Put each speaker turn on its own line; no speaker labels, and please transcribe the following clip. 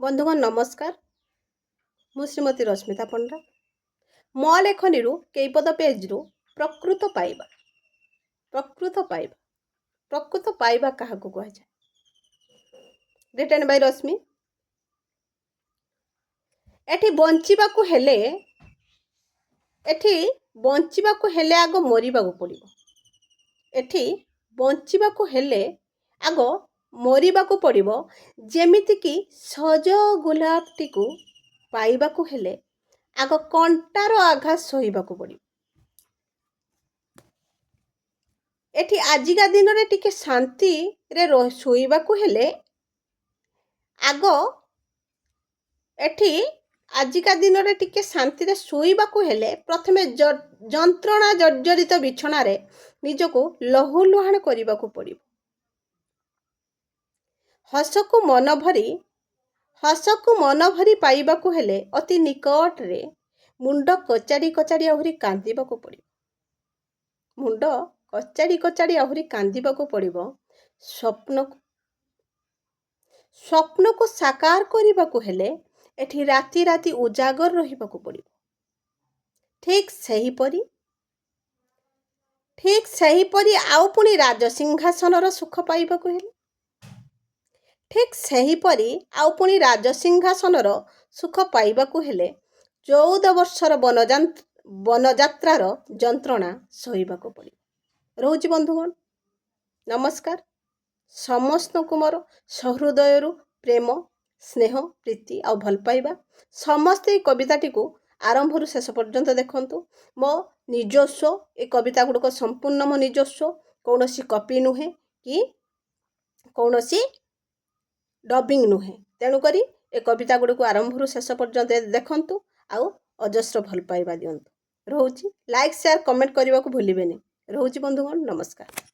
बंधुगण नमस्कार। मु श्रीमती रश्मिता पंडा मो लेखनी केईपद पेज प्रकृत पाइबा प्रकृत पाइबा क्या कह जाए। रिटन बाय रश्मि। एठी बंचिबाकु हेले आग मरिबाकु पड़िबो। एठी बंचिबाकु हेले आग मरिबाकु पड़िबो। जेमिति कि सज गुलाब टीकु पाइबाकु हेले आग कंटार आघात सहीबाकु पड़िबो। एठी आजिका दिन रे टिके शांति रे सोईबाकु हेले आग एठी आजिका दिन रे टिके शांति रे सोईबाकु हेले प्रथमे जंत्रणा जर्जरित बिछना रे निजको लहुलुहाण करिबाकु पड़िबो। हसकु मन भरी पाइबाकु हेले अति निकट रे मुंड कचाड़ी कचाड़ी आहुरी कांदिबाकु पड़िबो। मुंड कचाड़ी कचाड़ी आहुरी कांदिबाकु पड़िबो। स्वप्न को साकार करिबाकु हेले एठी राति राति उजागर रहिबाकु पड़िबो। ठीक सही परी आउ पुनी राजसिंहासन सुख पाइबाकु हेले ठीक सही परी आउ पुनी राजसिंहासन सुख पाइबाकु हेले 14 वर्षर वनजात्रार जंत्रणा सहीबाकु पड़िबो। रोजी बंधुगण नमस्कार। समस्त को मोर सहृदय प्रेम स्नेह प्रीति आ भल पाइबा। समस्ते कविताटी को आरंभ रु शेष पर्यंत देखंतु। मो निजस्व ए कविता गुड़क संपूर्ण मो निजस्व, कौनसी कॉपी नुहे कि कौनसी डबिंग नुहे। तेणुक ए कविता गुड़क आरंभ रु शेष पर्यंत देखंतु आउ अजस्र भल पाइबा दियंतु। रोची लाइक शेयर कमेंट करने को भूलिबेनी। रोची बंधुगण नमस्कार।